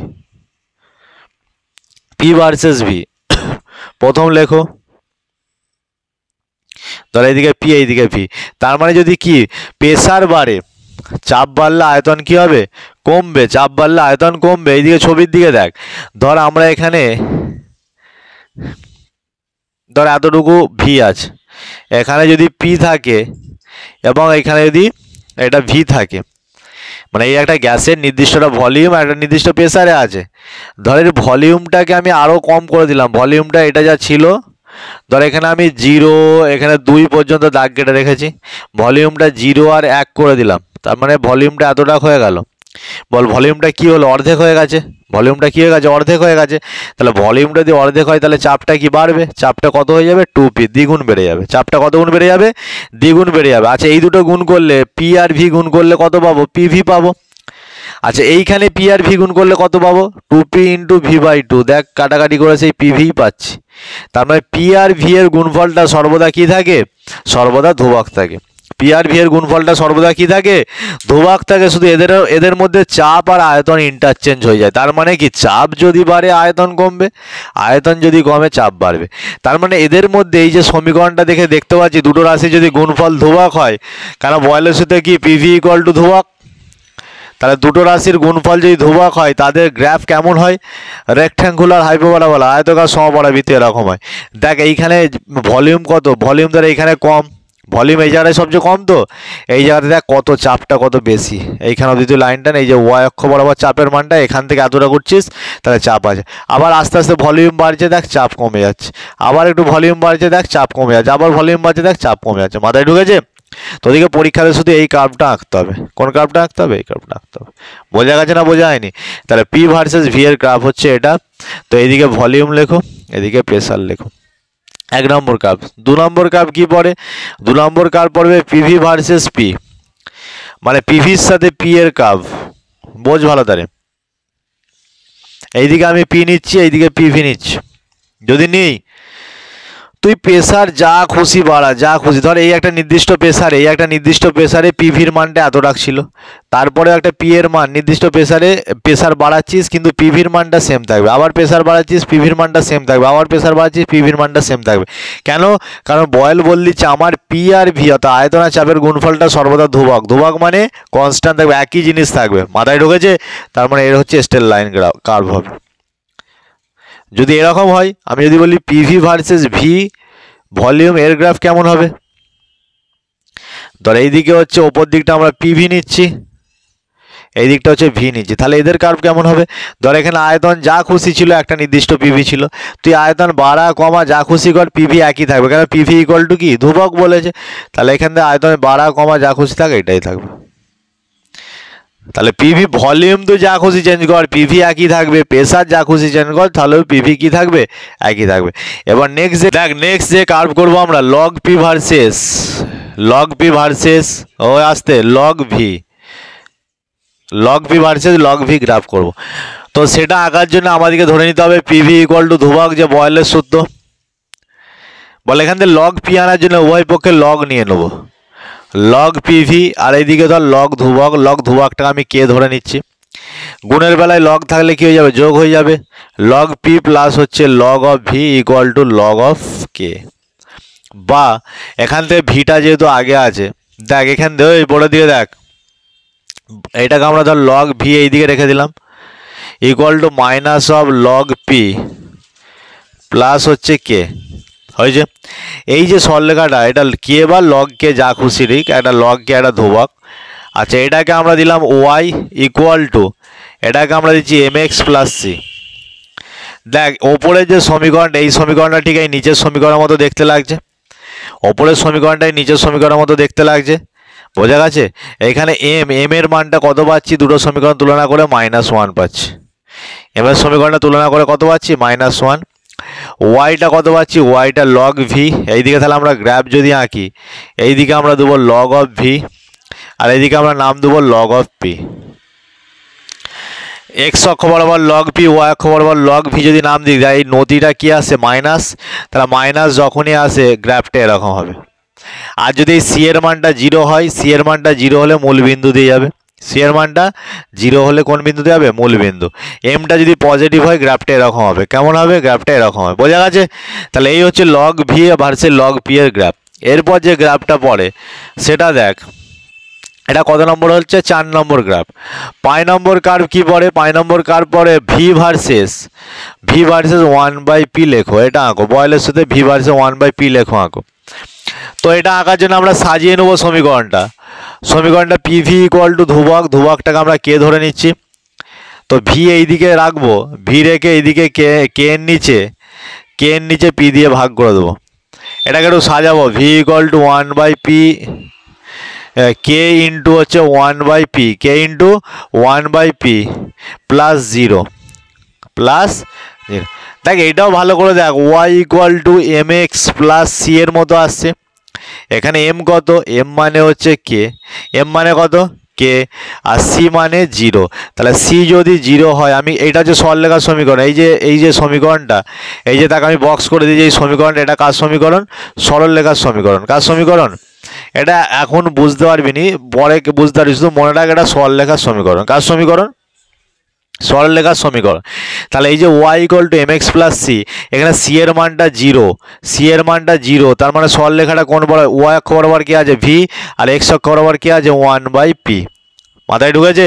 পি ভার্সেস ভি, প্রথম লেখো, ধর এইদিকে পি এইদিকে ভি। তার মানে যদি কি প্রেসার বাড়ে, চাপ বাড়লে আয়তন কি হবে? কমবে। চাপ বাড়লে আয়তন কমবে। এইদিকে ছবির দিকে দেখ, ধর আমরা এখানে ধর এতটুকু ভি আছে, এখানে যদি পি থাকে এবং এখানে যদি এটা ভি থাকে, মানে এই একটা গ্যাসের নির্দিষ্ট ভলিউম একটা নির্দিষ্ট প্রেসারে আছে। ধর এর ভলিউমটাকে আমি আরও কম করে দিলাম, ভলিউমটা এটা যা ছিল ধর এখানে আমি 0 এখানে 2 পর্যন্ত দাগ কেটে রেখেছি, ভলিউমটা 0 আর 1 করে দিলাম, তার মানে ভলিউমটা এতটা হয়ে গেল। বল ভলিউমটা কি হলো? অর্ধেক হয়ে গেছে। ভলিউমটা কি হয়ে গেছে? অর্ধেক হয়ে গেছে। তাহলে ভলিউমটা যদি অর্ধেক হয় তাহলে চাপটা কি বাড়বে? চাপটা কত হয়ে যাবে? 2p, দ্বিগুণ বেড়ে যাবে। চাপটা কত গুণ বেড়ে যাবে? দ্বিগুণ বেড়ে যাবে। আচ্ছা, এই দুটো গুণ করলে পি আর ভি গুণ করলে কত পাবো? পিভি পাবো। আচ্ছা, এইখানে পি আর ভি গুণ করলে কত পাবো? 2p into v/2। দেখ কাটাকাটি করে সেই পিভি পাচ্ছি। তার মানে পি আর ভি এর গুণফলটা সর্বদা কি থাকে? সর্বদা ধ্রুবক থাকে। পি আর ভি এর গুণফলটা সর্বদা কি থাকে? ধ্রুবক থাকে। শুধু এদের মধ্যে চাপ আর আয়তন ইন্টারচেঞ্জ হয়ে যায়। তার মানে কি চাপ যদি বাড়ে আয়তন কমবে, আয়তন যদি কমে চাপ বাড়বে। তার মানে এদের মধ্যে এই যে সমীকরণটা দেখে দেখতে পাচ্ছি দুটো রাশি যদি গুণফল ধ্রুবক হয়, কারণ বয়েলের সাথে কি পিভি ইকুয়াল টু ধ্রুবক, তাহলে দুটো রাশির গুণফল যদি ধ্রুবক হয় তাদের গ্রাফ কেমন হয়? রেক্ট্যাঙ্গুলার হাইপারবোলা, আয়তকার সমপরাবৃত্ত এরকম হয়। দেখ এইখানে ভলিউম কত? ভলিউম ধর এইখানে কম, ভলিউম এই জায়গায় সবচেয়ে কম, তো এই জায়গাতে দেখ কত চাপটা কত বেশি। এইখানে যদি তুই লাইনটা এই যে ওয়াই অক্ষ বরাবর চাপের মানটা এখান থেকে এতটা করছিস তাহলে চাপ আছে। আবার আস্তে আস্তে ভলিউম বাড়ছে, দেখ চাপ কমে যাচ্ছে। আবার একটু ভলিউম বাড়ছে, দেখ চাপ কমে যাচ্ছে। আবার ভলিউম বাড়ছে, দেখ চাপ কমে যাচ্ছে। মাথায় ঢুকেছে? তোদিকে পরীক্ষাতে শুধু এই কার্ভটা আঁকতে হবে। কোন কার্ভটা আঁকতে হবে? এই কার্ভটা আঁকতে হবে। বোঝা গেছে না বোঝা হয়নি? তাহলে পি ভার্সেস ভি এর কার্ভ হচ্ছে এটা। তো এইদিকে ভলিউম লেখো, এদিকে প্রেসার লেখো। 1 নম্বর কার্ভ। 2 নম্বর কার্ভ কি পড়ে? 2 নম্বর কার্ভ পড়বে পিভি ভার্সেস পি, মানে পিভির সাথে পি এর কার্ভ। বোঝ ভালো তারে। এইদিকে আমি পি নিচ্ছি, এইদিকে পিভি নিচ্ছি। যদি নিই তুই প্রেসার যা খুশি বাড়া, যা খুশি। ধর এই একটা নির্দিষ্ট প্রেসারে পিভির মানটা এত রাখছিল, তারপরে একটা পি এর মান নির্দিষ্ট প্রেসার বাড়াচ্ছিস কিন্তু পিভির মানটা সেম থাকবে, আবার প্রেসার বাড়াচ্ছিস পিভির মানটা সেম থাকবে, আবার প্রেসার বাড়াচ্ছিস পিভির মানটা সেম থাকবে। কেন? কারণ বয়েল বলে দিচ্ছে আমার পি আর ভি অর্থাৎ আয়তন আর চাপের গুণফলটা সর্বদা ধ্রুবক। ধ্রুবক মানে কনস্ট্যান্ট থাকবে, একই জিনিস থাকবে। মাথায় ঢুকেছে? তার মানে এর হচ্ছে স্ট্রেট লাইন কার্ভ হবে। যদি এরকম হয়, আমি যদি বলি পিভি ভার্সেস ভি ভলিউম, এর গ্রাফ কেমন হবে? ধর এইদিকে হচ্ছে ওপর দিকটা আমরা পিভি নিচ্ছি, এই দিকটা হচ্ছে ভি নিচ্ছি। তাহলে এদের কার্ভ কেমন হবে? ধর এখানে আয়তন যা খুশি ছিল, একটা নির্দিষ্ট পিভি ছিল, তুই আয়তন বাড়া কমা যা খুশি কর, পিভি একই থাকবে, কারণ পিভি ইকুয়াল টু কি ধ্রুবক বলেছে। তাহলে এখান থেকে আয়তন বাড়া কমা যা খুশি থাকে এটাই থাকবে। তাহলে পিভি ভলিউম তো যা খুশি চেঞ্জ কর, পিভি একই থাকবে, প্রেসার যা খুশি চেঞ্জ কর, তাহলেও পিভি কি থাকবে? একই থাকবে। এবার নেক্সট দেখ, নেক্সট যে কার্ভ করবো আমরা লগ পি ভার্সেস ও আসতে log V versus log V graph করব। তো সেটা আঁকার জন্য আমাদেরকে ধরে নিতে হবে পিভি ইকুয়াল টু ধ্রুবক, যে বয়েলের সূত্র বলে। এখান থেকে লগ পি আনার জন্য উভয় পক্ষে লগ নিয়ে নেব, লগ পিভি, আর এইদিকে ধর লগ ধ্রুবকটা আমি কে ধরে নিচ্ছি। গুণের বেলায় লগ থাকলে কি হয়ে যাবে? যোগ হয়ে যাবে। লগ পি প্লাস হচ্ছে log of V equal to log of K. বা এখান থেকে ভিটা যেহেতু আগে আছে, দেখ এখান থেকে ওই বড় দিকে দেখ, এটাকে আমরা ধর লগ ভি এইদিকে রেখে দিলাম equal to minus of log P plus হচ্ছে কে। হয়েছে? এই যে সরলরেখাটা, এটা কে বা লগ কে যা খুশি ঠিক, একটা লগ কে একটা ধ্রুবক। আচ্ছা, এটাকে আমরা দিলাম ওয়াই ইকুয়াল টু, এটাকে আমরা দিচ্ছি এম এক্স প্লাস সি। দেখ ওপরের যে সমীকরণটা, এই সমীকরণটা ঠিক এই নিচের সমীকরণের মতো দেখতে লাগছে, ওপরের সমীকরণটাই নিচের সমীকরণের মতো দেখতে লাগছে, বোঝা গেছে? এখানে এম এর মানটা কত পাচ্ছি? দুটো সমীকরণ তুলনা করে -1 পাচ্ছি। এম এর সমীকরণটা তুলনা করে কত পাচ্ছি? -1। ওয়াইটা কত পাচ্ছি? ওয়াইটা লগ ভি। এইদিকে তাহলে আমরা গ্রাফ যদি আঁকি, এইদিকে আমরা দেবো লগ অফ ভি, আর এইদিকে আমরা নাম দেবো লগ অফ পি। এক্স অক্ষ বরাবর লগ পি, ওয়াই অক্ষ বরাবর লগ ভি যদি নাম দিই, এই নতিটা কি আসে? মাইনাস। তাহলে মাইনাস যখনই আসে গ্রাফটা এরকম হবে। আর যদি সি এর মানটা 0 হয়, সি এর মানটা 0 হলে মূল বিন্দু দিয়ে যাবে, সি এর মানটা 0 হলে কোন বিন্দুতে যাবে? মূল বিন্দু। এমটা যদি পজিটিভ হয় গ্রাফটা এরকম হবে। কেমন হবে? গ্রাফটা এরকম হবে, বোঝা গেছে? তাহলে এই হচ্ছে log V versus log P এর গ্রাফ। এরপর যে গ্রাফটা পড়ে সেটা দেখ, এটা কত নম্বর হচ্ছে? 4 নম্বর গ্রাফ। 5 নম্বর কার্ভ কি পড়ে? 5 নম্বর কার্ভ পড়ে ভি ভার্সেস 1/p লেখো, এটা আঁকো, বয়েলের সাথে ভি ভার্সেস 1/p লেখো, আঁকো। তো এটা আঁকার জন্য আমরা সাজিয়ে নেবো সমীকরণটা পিভি ইকুয়াল টু ধ্রুবকটাকে আমরা কে ধরে নিচ্ছি। তো ভি এইদিকে রাখবো, ভি রেখে এইদিকে কে এর নিচে পি দিয়ে ভাগ করে দেবো। এটাকে একটু সাজাবো, ভি ইকুয়াল টু 1/p কে ইন্টু হচ্ছে 1/p, কে ইন্টু 1/p প্লাস 0 দেখ এইটাও ভালো করে দেখ, Y equal to M X plus C এর মতো আসছে। এখানে এম কত? এম মানে হচ্ছে কে, এম মানে কত? কে, আর সি মানে 0। তাহলে সি যদি 0 হয়, আমি এটা হচ্ছে সরলরেখার সমীকরণ, এই যে সমীকরণটা, এই যে তাকে আমি বক্স করে দিয়েছি, এই সমীকরণটা, এটা কার সমীকরণ? সরলরেখার সমীকরণ। কার সমীকরণ? এটা এখন বুঝতে পারবি নি, পরে বুঝতে পারবি, শুধু মনে রাখ এটা সরলরেখার সমীকরণ। কার সমীকরণ? সরলরেখার সমীকরণ। তাহলে এই যে Y equal to M X plus C, এখানে সি এর মানটা 0, তার মানে সরলরেখাটা কোন বরাবর? ওয়াই অক্ষ বরাবর কি আছে? ভি, আর এক্স অক্ষ বরাবর কি আছে? 1/p। মাথায় ঢুকেছে?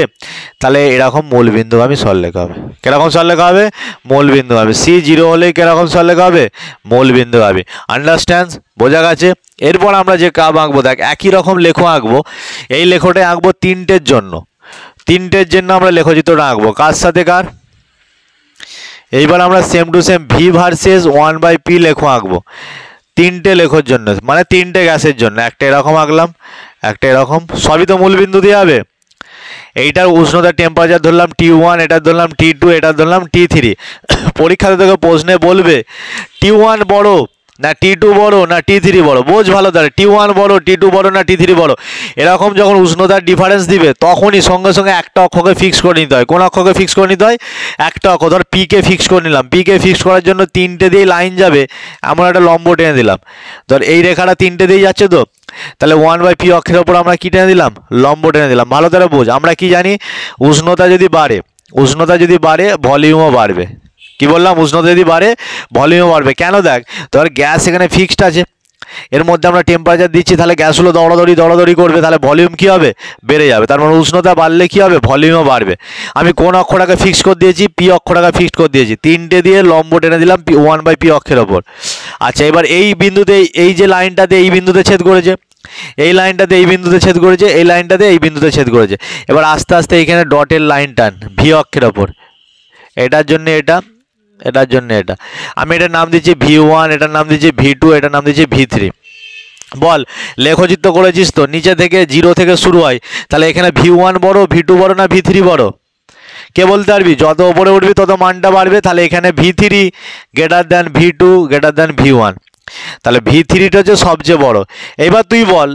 তাহলে এরকম মূলবিন্দুগামী সরলরেখা হবে। কিরকম সরলরেখা হবে? মূলবিন্দুগামী। সি 0 হলে কিরকম সরলরেখা হবে? মূলবিন্দুগামী। আন্ডারস্ট্যান্ড? বোঝা গেছে? এরপর আমরা যে কার্ভ আঁকবো, দেখ একই রকম লেখো আঁকবো, এই লেখোটাই আঁকবো তিনটের জন্য আমরা লেখচিত্রটা আঁকবো। কার সাথে কার? এইবার আমরা same to same V versus 1/p লেখো আঁকবো তিনটে লেখোর জন্য, মানে তিনটে গ্যাসের জন্য। একটা এরকম আঁকলাম, একটা এরকম, সবই তো মূলবিন্দু দিয়ে হবে। এইটার উষ্ণতার টেম্পারেচার ধরলাম T1, এটা ধরলাম T2, এটা ধরলাম T3। পরীক্ষাতে তোকে প্রশ্নে বলবে T1 বড় না T2 বড় না T3 বড়, বোঝ ভালো, তাহলে T1 বড়, T2 বড় না T3 বড়। এরকম যখন উষ্ণতার ডিফারেন্স দিবে, তখনই সঙ্গে সঙ্গে একটা অক্ষকে ফিক্স করে নিতে হয়। কোন অক্ষকে ফিক্স করে নিতে হয়? একটা অক্ষ। ধর পিকে ফিক্স করে নিলাম, পিকে ফিক্স করার জন্য তিনটে দিয়ে লাইন যাবে, আমরা একটা লম্ব টেনে দিলাম। ধর এই রেখাটা তিনটে দিয়ে যাচ্ছে, তো তাহলে 1/p অক্ষের ওপর আমরা কি টেনে দিলাম? লম্ব টেনে দিলাম। ভালো করে বোঝ, আমরা কি জানি? উষ্ণতা যদি বাড়ে ভলিউমও বাড়বে। কি বললাম? উষ্ণতা যদি বাড়ে ভলিউমও বাড়বে। কেন? দেখ, ধর গ্যাস এখানে ফিক্সড আছে, এর মধ্যে আমরা টেম্পারেচার দিচ্ছি, তাহলে গ্যাসগুলো দৌড়াদৌড়ি করবে, তাহলে ভলিউম কি হবে? বেড়ে যাবে। তার মানে উষ্ণতা বাড়লে কি হবে? ভলিউমও বাড়বে। আমি কোন অক্ষটাকে ফিক্স করে দিয়েছি? পি অক্ষটাকে ফিক্সড করে দিয়েছি, তিনটে দিয়ে লম্ব টেনে দিলাম 1/p অক্ষের ওপর। আচ্ছা, এবার এই বিন্দুতে, এই যে লাইনটাতে এই বিন্দুতে ছেদ করেছে, এই লাইনটাতে এই বিন্দুতে ছেদ করেছে, এই লাইনটাতে এই বিন্দুতে ছেদ করেছে। এবার আস্তে আস্তে এইখানে ডটের লাইন টান ভি অক্ষের ওপর, এটার জন্য এটা, এটার জন্য এটা। আমি এটার নাম দিচ্ছি V1, এটার নাম দিচ্ছি V2, এটার নাম দিচ্ছি V3। বল লেখচিত্র করেছিস তো, নিচে থেকে 0 থেকে শুরু হয়, তাহলে এখানে V1 বড়, V2 বড় না V3 বড়? কে বলতে পারবি? যত ওপরে উঠবি তত মানটা বাড়বে, তাহলে এখানে V3 greater than V2 greater than V1, তাহলে V3টা হচ্ছে সবচেয়ে বড়। এবার তুই বল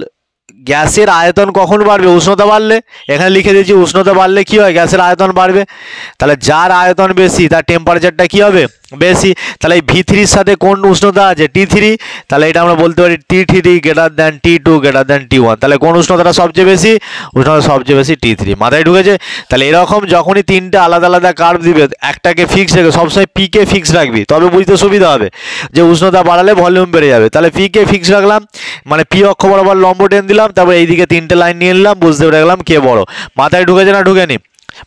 গ্যাসের আয়তন কখন বাড়বে? উষ্ণতা বাড়লে। এখানে লিখে দিয়েছি উষ্ণতা বাড়লে কি হয়? গ্যাসের আয়তন বাড়বে। তাহলে যার আয়তন বেশি তার টেম্পারেচারটা কি হবে? বেশি। তাহলে এই V3-র সাথে কোন উষ্ণতা আছে? T3। তাহলে এটা আমরা বলতে পারি T3 greater than T2 greater than T1। তাহলে কোন উষ্ণতাটা সবচেয়ে বেশি? উষ্ণতা সবচেয়ে বেশি T3। মাথায় ঢুকেছে? তাহলে এরকম যখনই তিনটে আলাদা আলাদা কার্ভ দিবে, একটাকে ফিক্স রেখে সবসময় পিকে ফিক্স রাখবি, তবে বুঝতে সুবিধা হবে যে উষ্ণতা বাড়ালে ভলিউম বেড়ে যাবে। তাহলে পিকে ফিক্স রাখলাম, মানে পি অক্ষ বরাবর লম্ব টেন দিলাম, তারপর এইদিকে তিনটে লাইন নিয়ে নিলাম, বুঝতে পেরে গেলাম কে বড়। মাথায় ঢুকেছে না ঢুকেনি?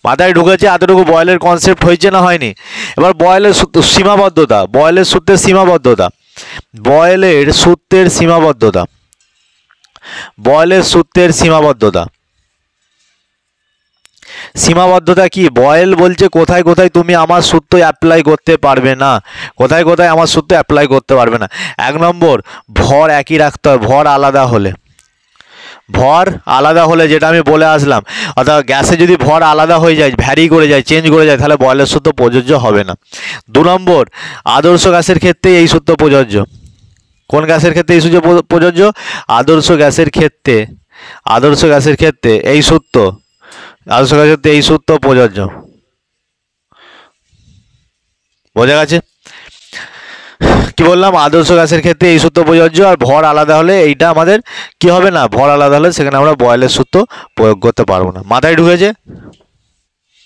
মাথায় ঢুকেছে। এতটুকু বয়েলের কনসেপ্ট হয়েছে না হয়নি? এবার বয়েলের সীমাবদ্ধতা, বয়েলের সূত্রের সীমাবদ্ধতা, বয়েলের সূত্রের সীমাবদ্ধতা, বয়েলের সূত্রের সীমাবদ্ধতা। সীমাবদ্ধতা কি? বয়েল বলছে কোথায় কোথায় তুমি আমার সূত্র অ্যাপ্লাই করতে পারবে না, কোথায় কোথায় আমার সূত্র অ্যাপ্লাই করতে পারবে না। 1 নম্বর, ভর একই রাখতে হবে, ভর আলাদা হলে, ভর আলাদা হলে যেটা আমি বলে আসলাম, অর্থাৎ গ্যাসে যদি ভর আলাদা হয়ে যায়, ভ্যারি করে যায়, চেঞ্জ করে যায়, তাহলে বয়েলের সূত্র প্রযোজ্য হবে না। 2 নম্বর, আদর্শ গ্যাসের ক্ষেত্রে এই সূত্র প্রযোজ্য। কোন গ্যাসের ক্ষেত্রে এই সূত্র প্রযোজ্য? আদর্শ গ্যাসের ক্ষেত্রে, আদর্শ গ্যাসের ক্ষেত্রে এই সূত্র, আদর্শ গ্যাসের ক্ষেত্রে এই সূত্র প্রযোজ্য। বোঝা গেছে? কি বললাম? আদর্শ গ্যাসের ক্ষেত্রে এই সূত্র প্রযোজ্য, আর ভর আলাদা হলে এইটা আমাদের কি হবে না, ভর আলাদা হলে সেখানে আমরা বয়েলের সূত্র প্রয়োগ করতে পারবো না। মাথায় ঢুকেছে?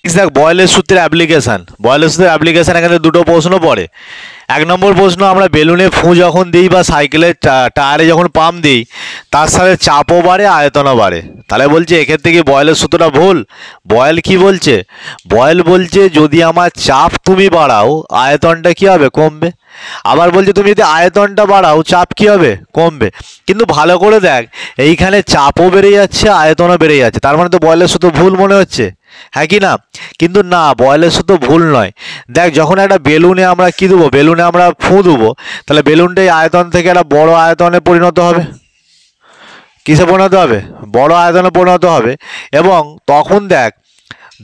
দেখ বয়েলের সূত্রের অ্যাপ্লিকেশান, বয়েলের সূত্রের অ্যাপ্লিকেশান এখানে দুটো প্রশ্ন পড়ে। 1 নম্বর প্রশ্ন, আমরা বেলুনে ফু যখন দিই বা সাইকেলের টায়ারে যখন পাম্প দিই, তার সাথে চাপও বাড়ে আয়তনও বাড়ে। তাহলে বলছে এক্ষেত্রে কি বয়েলের সূত্রটা ভুল? বয়েল কি বলছে? বয়েল বলছে যদি আমার চাপ তুমি বাড়াও, আয়তনটা কি হবে? কমবে। আবার বলছে তুমি যদি আয়তনটা বাড়াও, চাপ কি হবে? কমবে। কিন্তু ভালো করে দেখ, এইখানে চাপও বেড়ে যাচ্ছে, আয়তনও বেড়ে যাচ্ছে, তার মানে তো বয়েলের সূত্র ভুল মনে হচ্ছে, হ্যাঁ কি না? কিন্তু না, বয়েলের সূত্র ভুল নয়। দেখ যখন একটা বেলুনে আমরা কি দেবো, বেলুনে আমরা ফু দেবো, তাহলে বেলুনটাই আয়তন থেকে একটা বড় আয়তনে পরিণত হবে। কিসে পরিণত হবে? বড় আয়তনে পরিণত হবে। এবং তখন দেখ,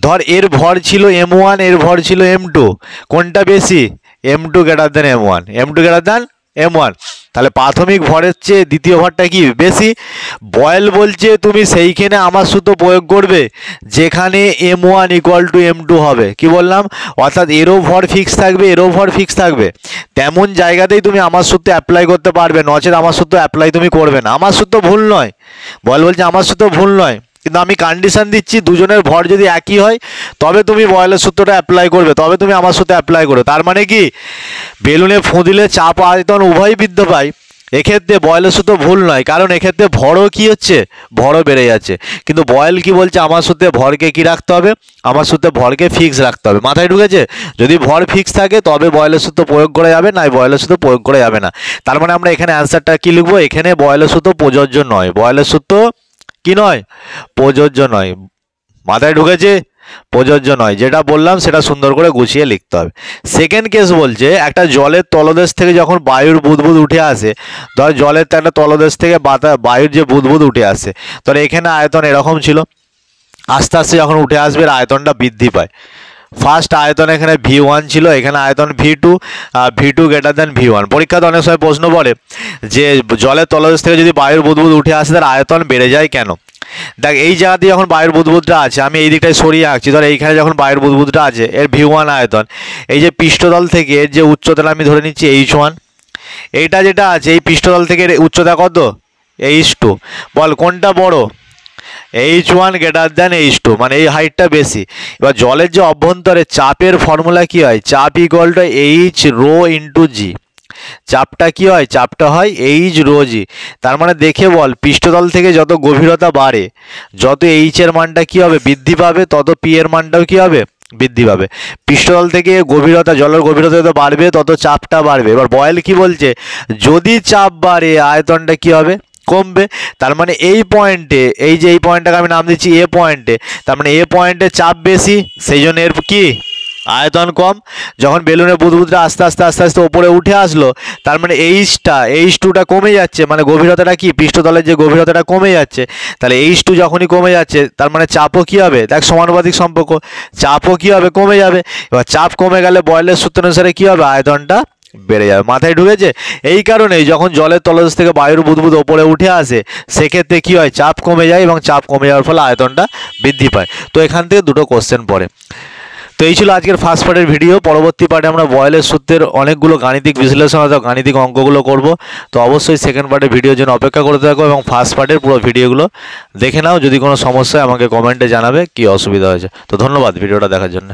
ধর এর ভর ছিল M1, এর ভর ছিল M2, কোনটা বেশি? M2 greater than M1, M2 greater than M1। তাহলে প্রাথমিক ভরের চেয়ে দ্বিতীয় ভরটা কি বেশি? বয়েল বলছে তুমি সেইখানে আমার সূত্র প্রয়োগ করবে যেখানে M1 ইকুয়াল টু M2 হবে। কি বললাম? অর্থাৎ এরও ভর ফিক্স থাকবে, এরও ভর ফিক্স থাকবে, তেমন জায়গাতেই তুমি আমার সূত্র অ্যাপ্লাই করতে পারবে, নচেত আমার সূত্র অ্যাপ্লাই তুমি করবে না। আমার সূত্র ভুল নয়, বয়েল বলছে আমার সূত্র ভুল নয়, কিন্তু আমি কন্ডিশন দিচ্ছি দুজনের ভর যদি একই হয় তবে তুমি বয়েলের সূত্রটা অ্যাপ্লাই করবে, তবে তুমি আমার সূত্রে অ্যাপ্লাই করবে। তার মানে কি, বেলুনে ফু দিলে চাপ আয়তন উভয়ই বৃদ্ধি পায়, এক্ষেত্রে বয়েলের সূত্র ভুল নয়, কারণ এক্ষেত্রে ভরও কি হচ্ছে? ভরও বেড়ে যাচ্ছে। কিন্তু বয়েল কি বলছে? আমার সূত্রে ভরকে কি রাখতে হবে? আমার সূত্রে ভরকে ফিক্স রাখতে হবে। মাথায় ঢুকেছে? যদি ভর ফিক্স থাকে তবে বয়েলের সূত্র প্রয়োগ করা যাবে, না বয়েলের সূত্র প্রয়োগ করা যাবে না। তার মানে আমরা এখানে অ্যান্সারটা কি লিখবো? এখানে বয়েলের সূত্র প্রযোজ্য নয়, বয়েলের সূত্র কি নয়? প্রযোজ্য নয়। মাথায় ঢুকেছে? প্রযোজ্য নয়। যেটা বললাম সেটা সুন্দর করে গুছিয়ে লিখতে হবে। সেকেন্ড কেস বলছে একটা জলের তলদেশ থেকে যখন বায়ুর বুদবুদ উঠে আসে, ধর জলের একটা তলদেশ থেকে বায়ুর যে বুদবুদ উঠে আসে, ধর এখানে আয়তন এরকম ছিল, আস্তে আস্তে যখন উঠে আসবে আয়তনটা বৃদ্ধি পায়। ফার্স্ট আয়তন এখানে V1 ছিল, এখানে আয়তন V2, V2 greater than V1। পরীক্ষাতে অনেক সময় প্রশ্ন পড়ে যে জলের তলদেশ থেকে যদি বায়ুর বুদবুদ উঠে আসে তার আয়তন বেড়ে যায় কেন? দেখ এই জায়গাতে যখন বায়ুর বুদবুদটা আছে, আমি এই দিকটায় সরিয়ে আঁকছি, ধর এইখানে যখন বায়ুর বুদবুদটা আছে, এর V1 আয়তন, এই যে পৃষ্ঠতল থেকে এর যে উচ্চতাটা আমি ধরে নিচ্ছি H1, এইটা যেটা আছে এই পৃষ্ঠতল থেকে উচ্চতা কত? H2। বল কোনটা বড়? H1 গ্রেটার দেন H2, মানে এই হাইটটা বেশি। এবার জলের যে অভ্যন্তরে চাপের ফর্মুলা কি হয়? চাপ equal to H rho into G. চাপটা কি হয়? চাপটা হয় H রো জি। তার মানে দেখে বল, পৃষ্ঠতল থেকে যত গভীরতা বাড়ে, যত H এর মানটা কি হবে? বৃদ্ধি পাবে, তত P এর মানটাও কি হবে? বৃদ্ধি পাবে। পৃষ্ঠতল থেকে গভীরতা, জলের গভীরতা যত বাড়বে তত চাপটা বাড়বে। এবার বয়েল কি বলছে? যদি চাপ বাড়ে আয়তনটা কি হবে? কমবে। তার মানে এই পয়েন্টে, এই যে এই পয়েন্টটাকে আমি নাম দিচ্ছি এ পয়েন্টে, তার মানে এ পয়েন্টে চাপ বেশি, সেই জন্য এর কি আয়তন কম। যখন বেলুনের বুদবুদটা আস্তে আস্তে আস্তে আস্তে ওপরে উঠে আসলো, তার মানে H2টা কমে যাচ্ছে, মানে গভীরতাটা কি, পৃষ্ঠতলের যে গভীরতাটা কমে যাচ্ছে। তাহলে H2 যখনই কমে যাচ্ছে, তার মানে চাপও কী হবে, দেখ সমানুপাতিক সম্পর্ক, চাপও কী হবে, কমে যাবে। এবার চাপ কমে গেলে বয়েলের সূত্র অনুসারে কী হবে, আয়তনটা বেড়ে যাবে। মাথায় ঢুকেছে? এই কারণেই যখন জলের তলদেশ থেকে বায়ুর বুদবুদ ওপরে উঠে আসে, সেক্ষেত্রে কী হয়, চাপ কমে যায় এবং চাপ কমে যাওয়ার ফলে আয়তনটা বৃদ্ধি পায়। তো এখান থেকে দুটো কোশ্চেন পড়ে। তো এই ছিল আজকের ফার্স্ট পার্টের ভিডিও। পরবর্তী পার্টে আমরা বয়েলের সূত্রের অনেকগুলো গাণিতিক বিশ্লেষণ অথবা গাণিতিক অঙ্কগুলো করব। তো অবশ্যই সেকেন্ড পার্টের ভিডিওর জন্য অপেক্ষা করতে থাকো এবং ফার্স্ট পার্টের পুরো ভিডিওগুলো দেখে নাও। যদি কোনো সমস্যা হয় আমাকে কমেন্টে জানাবে, কী অসুবিধা হয়েছে। তো ধন্যবাদ ভিডিওটা দেখার জন্য।